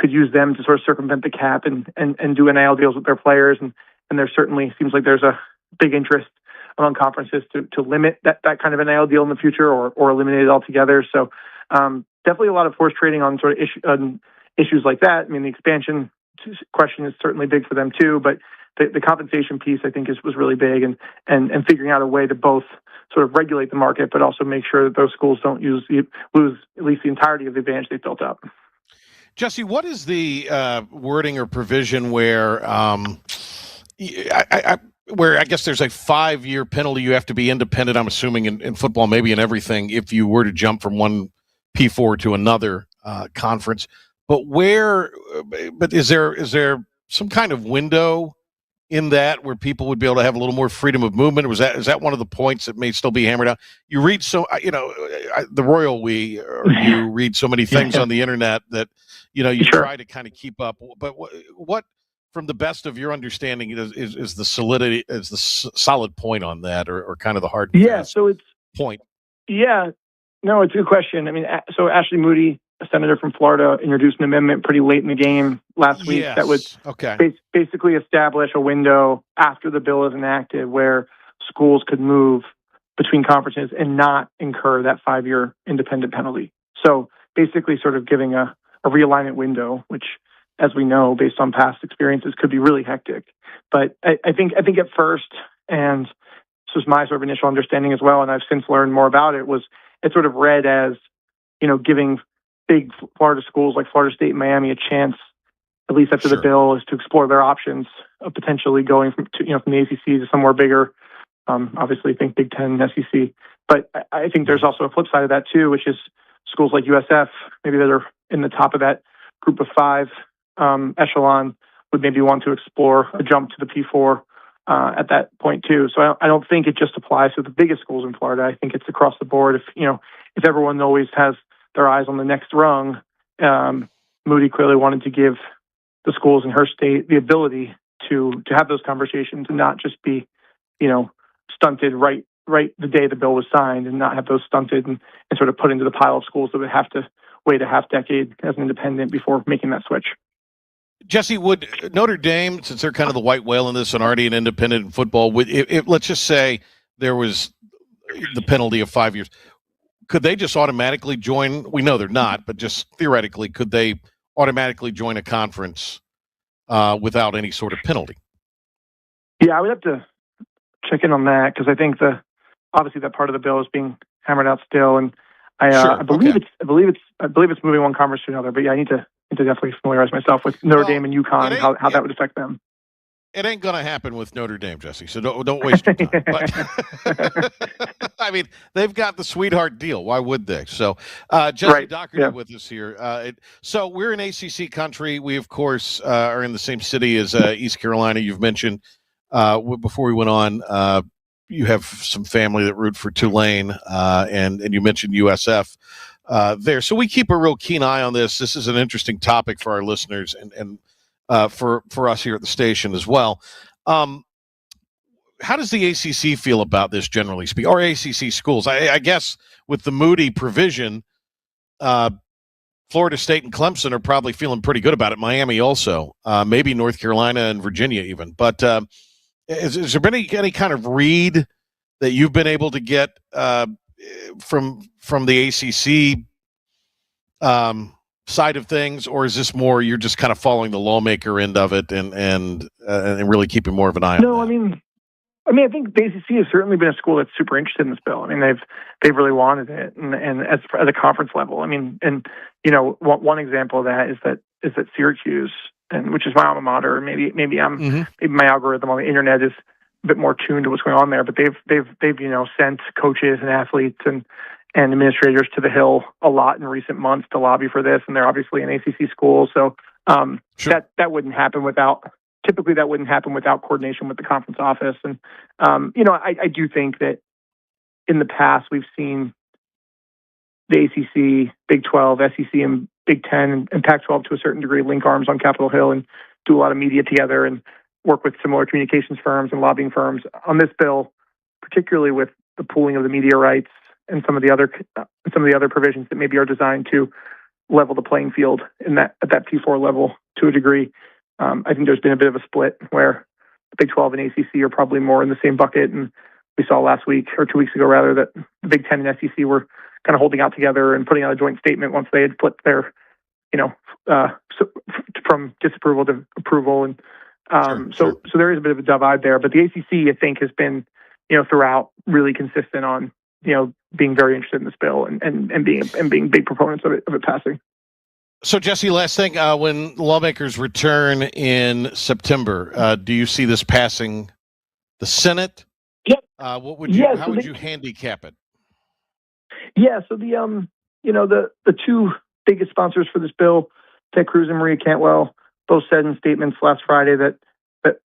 sort of circumvent the cap and do NIL deals with their players. And there certainly seems like there's a big interest among conferences to limit that kind of NIL deal in the future or eliminate it altogether. So definitely a lot of horse trading on sort of issues like that. I mean, the expansion question is certainly big for them too, but the compensation piece I think was really big and figuring out a way to both sort of regulate the market, but also make sure that those schools don't lose at least the entirety of the advantage they've built up. Jesse, what is the wording or provision where where I guess there's a 5-year penalty? You have to be independent, I'm assuming, in football, maybe in everything, if you were to jump from one P4 to another conference. But is there some kind of window in that where people would be able to have a little more freedom of movement? Or is that one of the points that may still be hammered out? You read the royal we, or you read so many things on the internet that you try to kind of keep up. But what from the best of your understanding is the solidity, is the solid point on that, or kind of the hard so it's point? Yeah, no, it's a good question. I mean, so Ashley Moody, a senator from Florida, introduced an amendment pretty late in the game last week that would basically establish a window after the bill is enacted where schools could move between conferences and not incur that 5-year independent penalty. So basically sort of giving a realignment window, which, as we know, based on past experiences, could be really hectic. But I think at first, and this was my sort of initial understanding as well, and I've since learned more about it, was it sort of read as, giving big Florida schools like Florida State and Miami a chance, at least after the bill, is to explore their options of potentially going from the ACC to somewhere bigger. Obviously, think Big Ten, SEC. But I think there's also a flip side of that too, which is schools like USF, maybe that are in the top of that group of 5 echelon, would maybe want to explore a jump to the P4 at that point too. So I don't think it just applies to the biggest schools in Florida. I think it's across the board. If everyone always has their eyes on the next rung, Moody clearly wanted to give the schools in her state the ability to have those conversations and not just be, stunted right the day the bill was signed, and not have those stunted and sort of put into the pile of schools that would have to wait a half decade as an independent before making that switch. Jesse, would Notre Dame, since they're kind of the white whale in this and already an independent in football, if let's just say there was the penalty of 5 years, could they just automatically join? We know they're not, but just theoretically, could they automatically join a conference without any sort of penalty. Yeah, I would have to check in on that because I think obviously that part of the bill is being hammered out still, and I believe it's moving one conference to another. But yeah, I need to definitely familiarize myself with Notre Dame and UConn, how that would affect them. It ain't going to happen with Notre Dame, Jesse. So don't waste your time. But, I mean, they've got the sweetheart deal. Why would they? So, Jesse Dougherty with us here. So we're in ACC country. We, of course, are in the same city as East Carolina. You've mentioned before we went on, you have some family that root for Tulane, and you mentioned USF there. So we keep a real keen eye on this. This is an interesting topic for our listeners and for us here at the station as well. How does the ACC feel about this, generally speaking, or ACC schools? I guess with the Moody provision, Florida State and Clemson are probably feeling pretty good about it. Miami also, maybe North Carolina and Virginia even. But has there been any kind of read that you've been able to get from the ACC side of things, or is this more you're just kind of following the lawmaker end of it and really keeping more of an eye on that? I mean, I think the ACC has certainly been a school that's super interested in this bill. I mean, they've really wanted it, and at a conference level. I mean, and one example of that is that Syracuse, and which is my alma mater. Maybe maybe my algorithm on the internet is a bit more tuned to what's going on there, but they've sent coaches and athletes and administrators to the Hill a lot in recent months to lobby for this, and they're obviously an ACC school, so that wouldn't happen without. Typically, that wouldn't happen without coordination with the conference office. And, I do think that in the past, we've seen the ACC, Big 12, SEC, and Big 10, and Pac-12 to a certain degree link arms on Capitol Hill and do a lot of media together and work with similar communications firms and lobbying firms on this bill, particularly with the pooling of the media rights and some of the other provisions that maybe are designed to level the playing field at that P4 level to a degree. I think there's been a bit of a split where the Big 12 and ACC are probably more in the same bucket. And we saw last week, or 2 weeks ago rather, that the Big 10 and SEC were kind of holding out together and putting out a joint statement once they had flipped their, from disapproval to approval. And so there is a bit of a divide there. But the ACC, I think, has been, throughout really consistent on, being very interested in this bill and being big proponents of it passing. So, Jesse, last thing, when lawmakers return in September, do you see this passing the Senate? Yep. What would you? How would you handicap it? Yeah. So the two biggest sponsors for this bill, Ted Cruz and Maria Cantwell, both said in statements last Friday that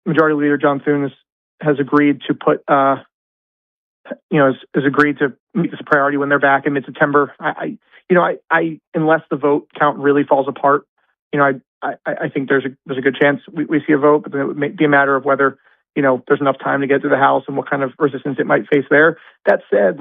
Majority Leader John Thune has agreed to put has agreed to make this a priority when they're back in mid-September. I unless the vote count really falls apart, I think there's a good chance we see a vote, but then it would be a matter of whether, there's enough time to get to the House and what kind of resistance it might face there. That said,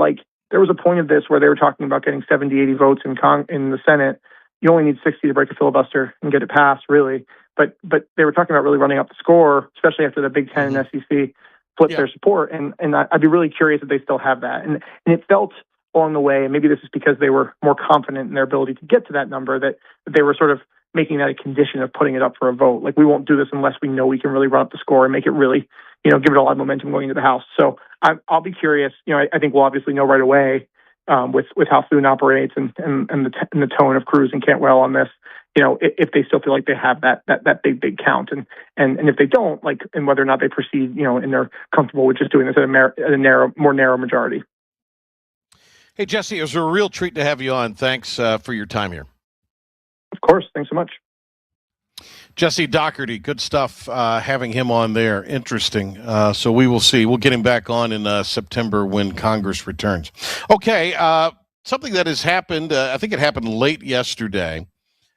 there was a point of this where they were talking about getting 70, 80 votes in the Senate. You only need 60 to break a filibuster and get it passed, really. But they were talking about really running up the score, especially after the Big Ten and SEC flipped their support. And I'd be really curious if they still have that. And it felt along the way, and maybe this is because they were more confident in their ability to get to that number, that they were sort of making that a condition of putting it up for a vote. Like, we won't do this unless we know we can really run up the score and make it really, give it a lot of momentum going into the House. So I'll be curious. I think we'll obviously know right away with how Thune operates and the tone of Cruz and Cantwell on this, if they still feel like they have that big count, and if they don't, and whether or not they proceed, and they're comfortable with just doing this at a more narrow majority. Hey, Jesse, it was a real treat to have you on. Thanks for your time here. Of course. Thanks so much. Jesse Dougherty, good stuff having him on there. Interesting. So we will see. We'll get him back on in September when Congress returns. Okay, something that has happened, I think it happened late yesterday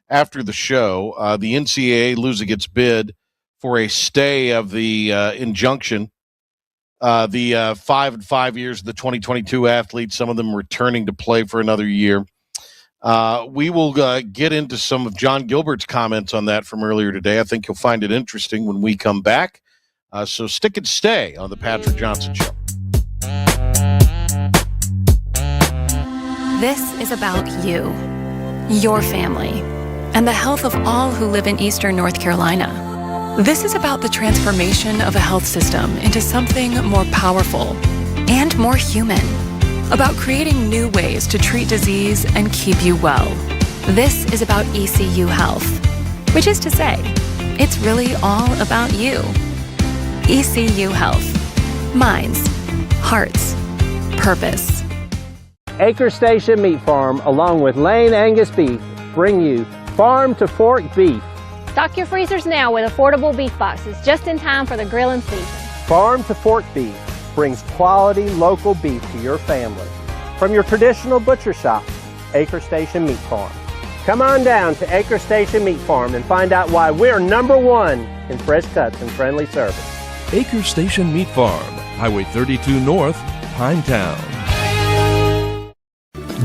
after the show, the NCAA losing its bid for a stay of the injunction. The 5 and 5 years of the 2022 athletes, some of them returning to play for another year. We will get into some of John Gilbert's comments on that from earlier today. I think you'll find it interesting when we come back. So stick and stay on the Patrick Johnson Show. This is about you, your family, and the health of all who live in eastern North Carolina. This is about the transformation of a health system into something more powerful and more human, about creating new ways to treat disease and keep you well. This is about ECU Health, which is to say, it's really all about you. ECU Health. Minds, hearts, purpose. Acre Station Meat Farm, along with Lane Angus Beef, bring you Farm to Fork Beef. Stock your freezers now with affordable beef boxes, just in time for the grilling season. Farm to Fork Beef brings quality local beef to your family. From your traditional butcher shop, Acre Station Meat Farm. Come on down to Acre Station Meat Farm and find out why we're #1 in fresh cuts and friendly service. Acre Station Meat Farm, Highway 32 North, Pinetown.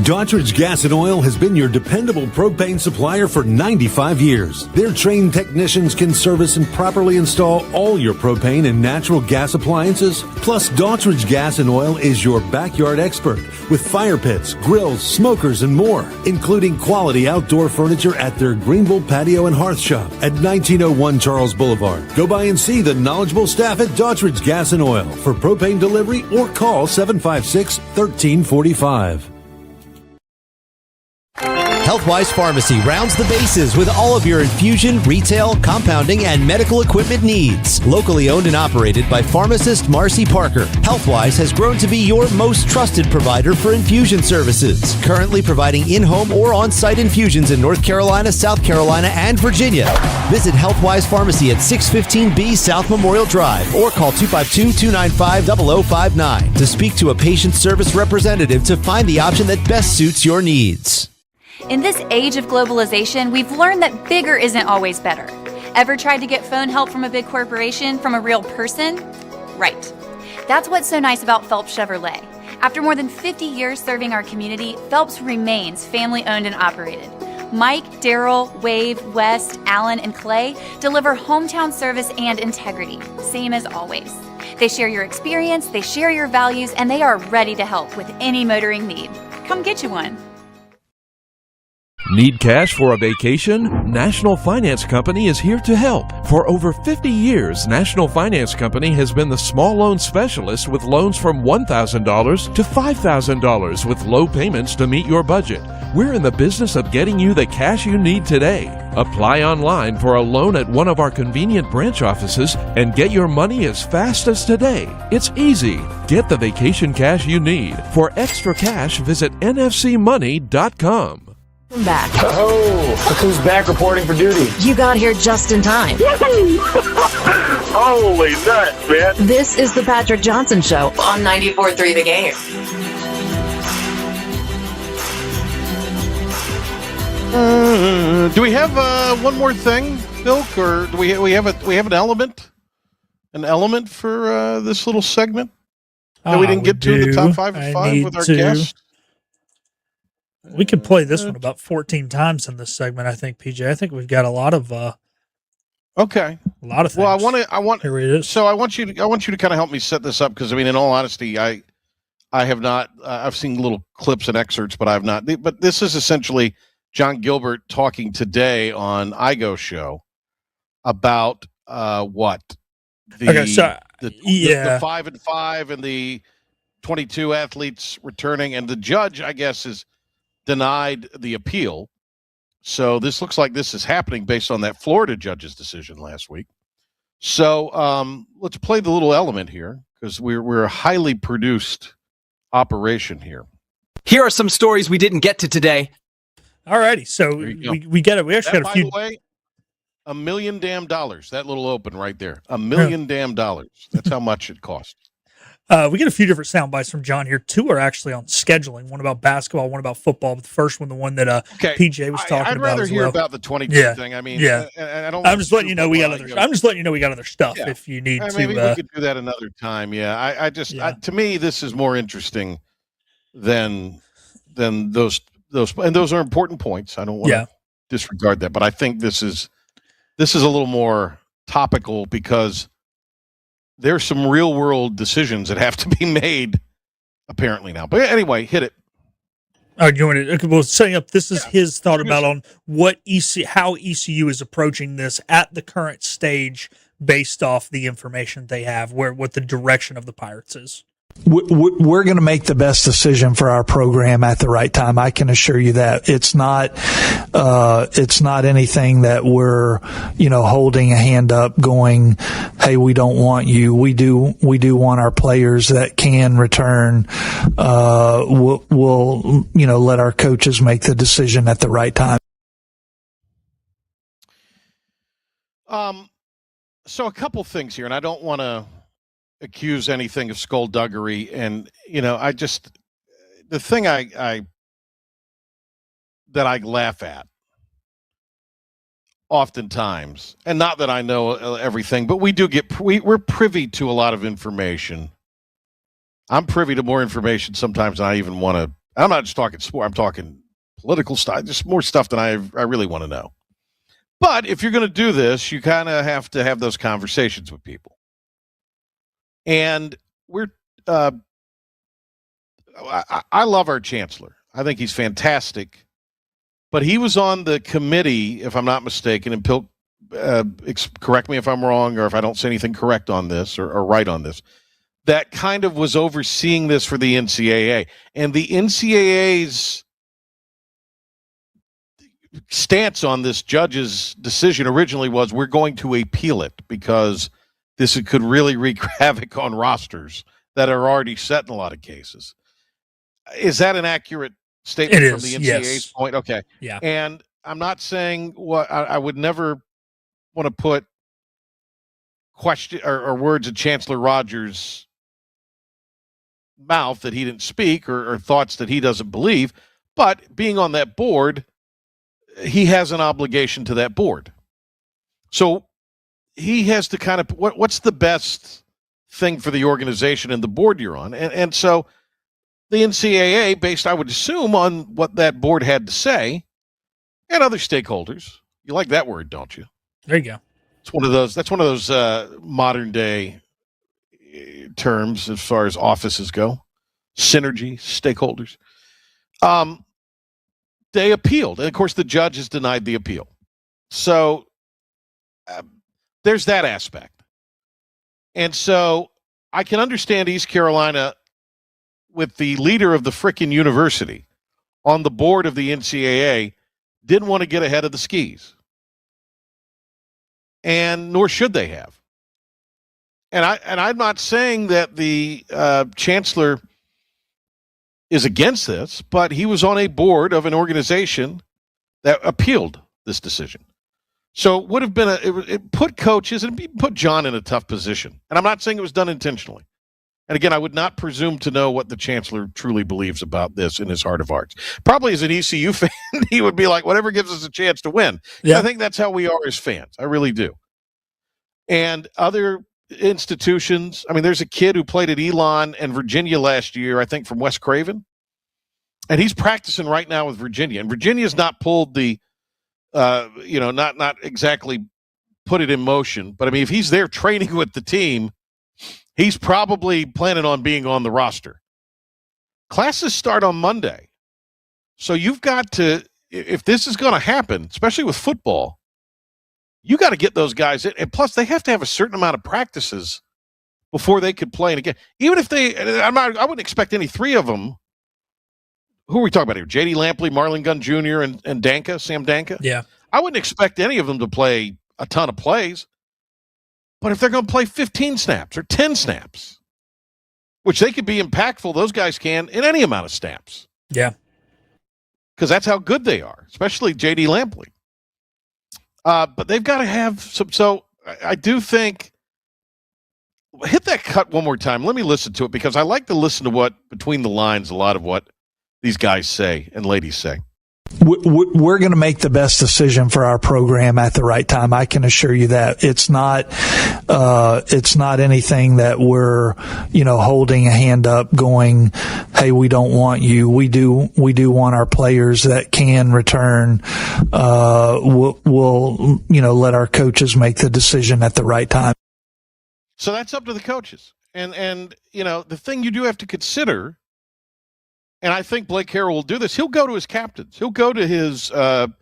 Dougherty Gas and Oil has been your dependable propane supplier for 95 years. Their trained technicians can service and properly install all your propane and natural gas appliances. Plus, Dougherty Gas and Oil is your backyard expert with fire pits, grills, smokers, and more, including quality outdoor furniture at their Greenville Patio and Hearth Shop at 1901 Charles Boulevard. Go by and see the knowledgeable staff at Dougherty Gas and Oil for propane delivery or call 756-1345. Healthwise Pharmacy rounds the bases with all of your infusion, retail, compounding, and medical equipment needs. Locally owned and operated by pharmacist Marcy Parker, Healthwise has grown to be your most trusted provider for infusion services. Currently providing in-home or on-site infusions in North Carolina, South Carolina, and Virginia. Visit Healthwise Pharmacy at 615B South Memorial Drive or call 252-295-0059 to speak to a patient service representative to find the option that best suits your needs. In this age of globalization, we've learned that bigger isn't always better. Ever tried to get phone help from a big corporation from a real person? Right. That's what's so nice about Phelps Chevrolet. After more than 50 years serving our community, Phelps remains family-owned and operated. Mike, Daryl, Wave, West, Alan, and Clay deliver hometown service and integrity, same as always. They share your experience, they share your values, and they are ready to help with any motoring need. Come get you one. Need cash for a vacation? National Finance Company is here to help. For over 50 years, National Finance Company has been the small loan specialist with loans from $1,000 to $5,000 with low payments to meet your budget. We're in the business of getting you the cash you need today. Apply online for a loan at one of our convenient branch offices and get your money as fast as today. It's easy. Get the vacation cash you need. For extra cash, visit nfcmoney.com. Back. Oh, look who's back reporting for duty. You got here just in time. Holy nuts, man. This is the Patrick Johnson Show on 94.3 The Game. Do we have one more thing, Bilk, or do we have an element for this little segment that we didn't get to the top 5 of 5 with our guest? We could play this one about 14 times in this segment, I think, PJ. I think we've got a lot of okay. A lot of things. Well, Here it is. So I want you to kind of help me set this up because I mean, in all honesty, I have not. I've seen little clips and excerpts, but I have not. But this is essentially John Gilbert talking today on IGO show about what the 5 and 5 and the 22 athletes returning, and the judge, I guess, is denied the appeal. So this looks like this is happening based on that Florida judge's decision last week. So let's play the little element here because we're a highly produced operation here. Here are some stories we didn't get to today. All righty. So we get it. We actually got a few. By the way, $1 million damn dollars. That little open right there. $1 million damn dollars. That's how much it cost. We get a few different sound bites from John here. 2 are actually on scheduling. One about basketball, one about football. But the first one, the one that PJ was talking about. I'd rather hear about the 22 thing. I mean, I don't. I'm just letting you know we got other. I'm just letting you know we got other stuff if you need to. Maybe we could do that another time. Yeah, to me, this is more interesting than those, and those are important points. I don't want to disregard that, but I think this is a little more topical because there's some real world decisions that have to be made apparently now. But anyway, hit it. All right, you want to? Okay, well, setting up. This is his thought about on how ECU is approaching this at the current stage, based off the information they have, what the direction of the Pirates is. We're going to make the best decision for our program at the right time. I can assure you that it's not anything that we're, holding a hand up going, hey, we don't want you. We do want our players that can return. We'll let our coaches make the decision at the right time. So a couple things here, and I don't want to accuse anything of skullduggery, and the thing that I laugh at oftentimes, and not that I know everything, but we're privy to a lot of information. I'm privy to more information sometimes than I even want to. I'm not just talking sport. I'm talking political stuff, just more stuff than I really want to know. But if you're going to do this, you kind of have to have those conversations with people. And I love our chancellor. I think he's fantastic. But he was on the committee, if I'm not mistaken, and Pilk, correct me if I'm wrong or if I don't say anything correct on this or right on this, that kind of was overseeing this for the NCAA. And the NCAA's stance on this judge's decision originally was, we're going to appeal it because this could really wreak havoc on rosters that are already set in a lot of cases. Is that an accurate statement from the NCAA's point? Okay. Yeah. And I'm not saying I would never want to put question or words in Chancellor Rogers' mouth that he didn't speak or thoughts that he doesn't believe, but being on that board, he has an obligation to that board. So he has to kind of, what's the best thing for the organization and the board you're on? And so the NCAA, based, I would assume, on what that board had to say, and other stakeholders. You like that word, don't you? There you go. That's one of those modern day terms as far as offices go. Synergy, stakeholders. They appealed. And of course, the judge has denied the appeal. So there's that aspect. And so I can understand East Carolina, with the leader of the frickin' university on the board of the NCAA, didn't want to get ahead of the skis. And nor should they have. And I'm not saying that the chancellor is against this, but he was on a board of an organization that appealed this decision. So it would have been it put coaches and put John in a tough position. And I'm not saying it was done intentionally. And again, I would not presume to know what the chancellor truly believes about this in his heart of hearts. Probably as an ECU fan, he would be like, whatever gives us a chance to win. Yeah. I think that's how we are as fans. I really do. And other institutions, I mean, there's a kid who played at Elon and Virginia last year, I think from West Craven. And he's practicing right now with Virginia. And Virginia's not pulled the, not exactly put it in motion. But I mean, if he's there training with the team, he's probably planning on being on the roster. Classes start on Monday. So you've got to, if this is going to happen, especially with football, you got to get those guys in. And plus, they have to have a certain amount of practices before they could play. And again, even if I wouldn't expect any three of them. Who are we talking about here? J.D. Lampley, Marlon Gunn Jr., and Danka, Sam Danka? Yeah. I wouldn't expect any of them to play a ton of plays. But if they're going to play 15 snaps or 10 snaps, which they could be impactful, those guys can in any amount of snaps. Yeah. Because that's how good they are, especially J.D. Lampley. But they've got to have some. So I do think, hit that cut one more time. Let me listen to it because I like to listen to what, between the lines, a lot of what these guys say and ladies say. We're going to make the best decision for our program at the right time. I can assure you that it's not anything that we're, holding a hand up going, hey, we don't want you. We do want our players that can return. We'll let our coaches make the decision at the right time. So that's up to the coaches. And the thing you do have to consider, And I think Blake Harrell will do this. He'll go to his captains. He'll go to his, the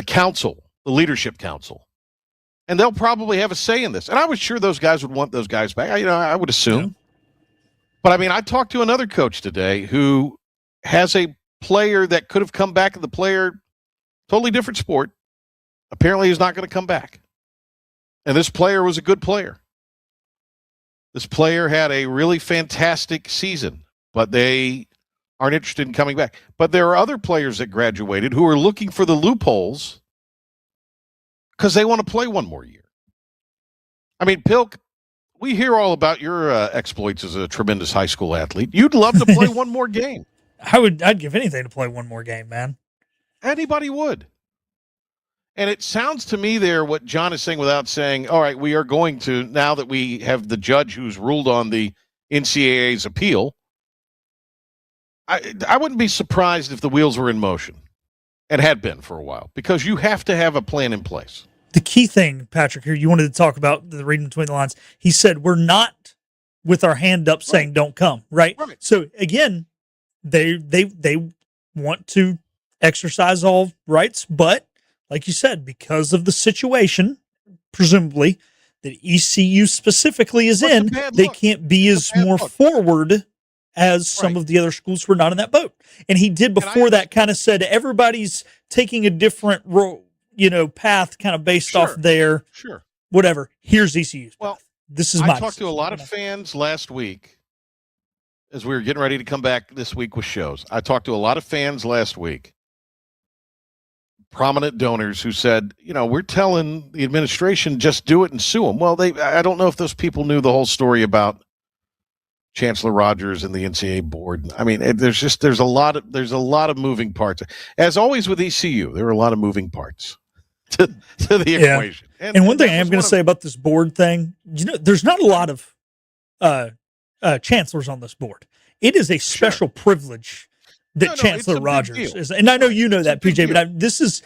council, the leadership council, and they'll probably have a say in this. And I was sure those guys would want those guys back. I would assume. Yeah. But I mean, I talked to another coach today who has a player that could have come back in the player, totally different sport. Apparently, he's not going to come back. And this player was a good player. This player had a really fantastic season, but they aren't interested in coming back. But there are other players that graduated who are looking for the loopholes because they want to play one more year. I mean, Pilk, we hear all about your exploits as a tremendous high school athlete. You'd love to play one more game. I'd give anything to play one more game, man. Anybody would. And it sounds to me there what John is saying without saying, all right, we are going to, now that we have the judge who's ruled on the NCAA's appeal, I wouldn't be surprised if the wheels were in motion and had been for a while, because you have to have a plan in place. The key thing, Patrick, here, you wanted to talk about the reading between the lines. He said, we're not with our hand up saying don't come, right? So again, they want to exercise all rights, but like you said, because of the situation, presumably, that ECU specifically is in, they can't be as more forward as some of the other schools who are not in that boat. And he did before that kind of said everybody's taking a different path kind of based off their whatever. Here's ECU's path. This is I talked to a lot of fans last week as we were getting ready to come back this week with shows. I talked to a lot of fans last week, prominent donors who said, we're telling the administration just do it and sue them. Well, I don't know if those people knew the whole story about Chancellor Rogers and the NCAA board. I mean, there's a lot of moving parts. As always with ECU, there are a lot of moving parts to the equation. And one thing I am going to say about this board thing, there's not a lot of chancellors on this board. It is a special privilege that Chancellor Rogers is, and I know you know that, PJ. But this is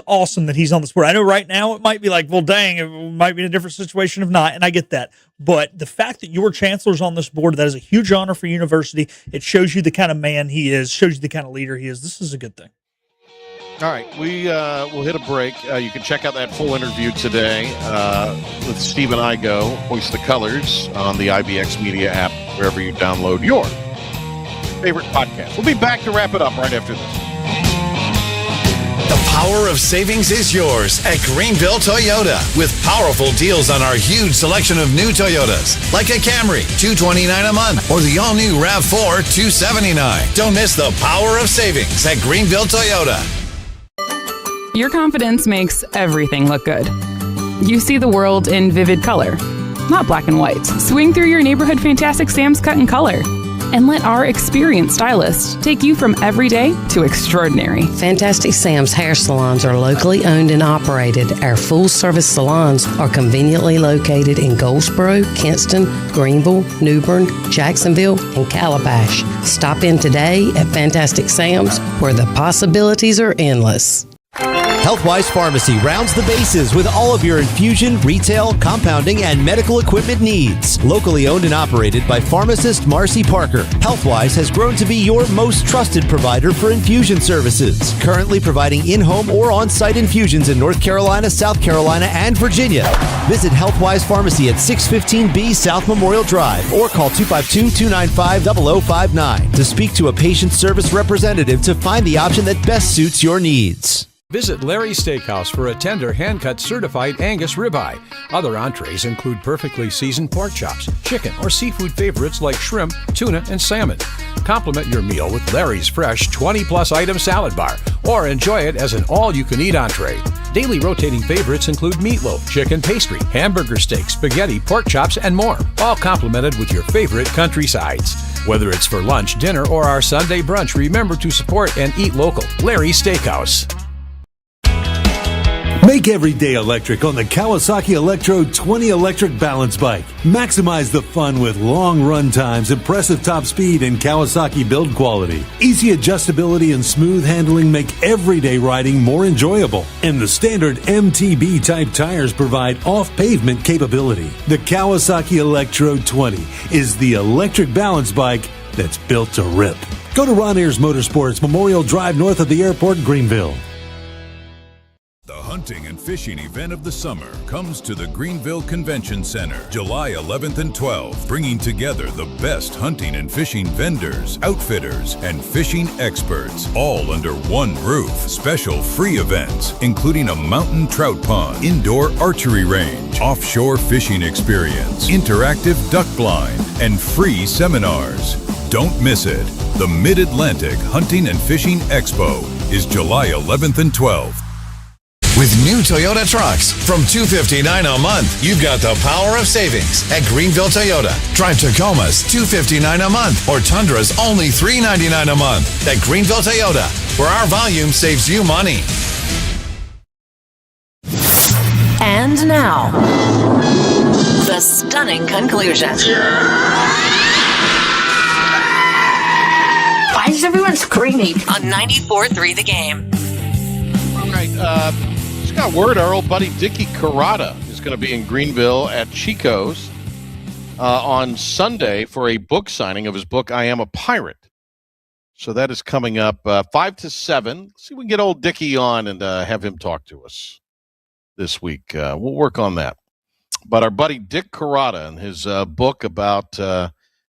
awesome that he's on this board. I know right now it might be like, well, dang, it might be in a different situation if not, and I get that. But the fact that your chancellor's on this board, that is a huge honor for university. It shows you the kind of man he is, shows you the kind of leader he is. This is a good thing. All right, we'll hit a break. You can check out that full interview today with Stephen Igo, Hoist the Colors, on the IBX Media app, wherever you download your favorite podcast. We'll be back to wrap it up right after this. The power of savings is yours at Greenville Toyota, with powerful deals on our huge selection of new Toyotas, like a Camry, $229 a month, or the all-new RAV4, $279. Don't miss the power of savings at Greenville Toyota. Your confidence makes everything look good. You see the world in vivid color, not black and white. Swing through your neighborhood Fantastic Sam's Cut in Color, and let our experienced stylists take you from everyday to extraordinary. Fantastic Sam's hair salons are locally owned and operated. Our full-service salons are conveniently located in Goldsboro, Kinston, Greenville, New Bern, Jacksonville, and Calabash. Stop in today at Fantastic Sam's, where the possibilities are endless. Healthwise Pharmacy rounds the bases with all of your infusion, retail, compounding, and medical equipment needs. Locally owned and operated by pharmacist Marcy Parker, Healthwise has grown to be your most trusted provider for infusion services. Currently providing in-home or on-site infusions in North Carolina, South Carolina, and Virginia. Visit Healthwise Pharmacy at 615B South Memorial Drive or call 252-295-0059 to speak to a patient service representative to find the option that best suits your needs. Visit Larry's Steakhouse for a tender, hand-cut certified Angus ribeye. Other entrees include perfectly seasoned pork chops, chicken, or seafood favorites like shrimp, tuna, and salmon. Complement your meal with Larry's fresh 20-plus item salad bar, or enjoy it as an all-you-can-eat entree. Daily rotating favorites include meatloaf, chicken pastry, hamburger steak, spaghetti, pork chops, and more, all complemented with your favorite country sides. Whether it's for lunch, dinner, or our Sunday brunch, remember to support and eat local. Larry's Steakhouse. Make every day electric on the Kawasaki Electro 20 electric balance bike. Maximize the fun with long run times, impressive top speed, and Kawasaki build quality. Easy adjustability and smooth handling make everyday riding more enjoyable. And the standard MTB type tires provide off-pavement capability. The Kawasaki Electro 20 is the electric balance bike that's built to rip. Go to Ron Ayers Motorsports, Memorial Drive north of the airport, Greenville. The hunting and fishing event of the summer comes to the Greenville Convention Center, July 11th and 12th, bringing together the best hunting and fishing vendors, outfitters, and fishing experts, all under one roof. Special free events, including a mountain trout pond, indoor archery range, offshore fishing experience, interactive duck blind, and free seminars. Don't miss it. The Mid-Atlantic Hunting and Fishing Expo is July 11th and 12th. With new Toyota trucks from $259 a month, you've got the power of savings at Greenville Toyota. Drive Tacoma's $259 a month or Tundra's only $399 a month at Greenville Toyota, where our volume saves you money. And now, the stunning conclusion. Why is everyone screaming? On 94.3 The Game. All right, just got word our old buddy Dickie Carrata is going to be in Greenville at Chico's on Sunday for a book signing of his book, I Am a Pirate. So that is coming up 5 to 7. Let's see if we can get old Dickie on and have him talk to us this week. We'll work on that. But our buddy Dick Carrata and his book about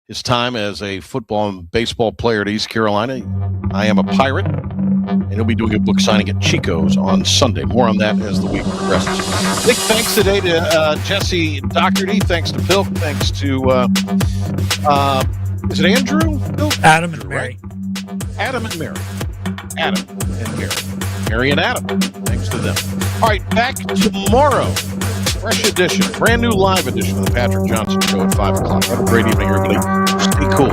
his time as a football and baseball player at East Carolina, I Am a Pirate. And he'll be doing a book signing at Chico's on Sunday. More on that as the week progresses. Big thanks today to Jesse Dougherty. Thanks to Pilk. Thanks to, is it Andrew? Pilk? Adam and Mary. Adam and Mary. Adam and Mary. Mary and Adam. Thanks to them. All right, back tomorrow. Fresh edition, brand new live edition of the Patrick Johnson Show at 5 o'clock. Have a great evening, everybody. Stay cool.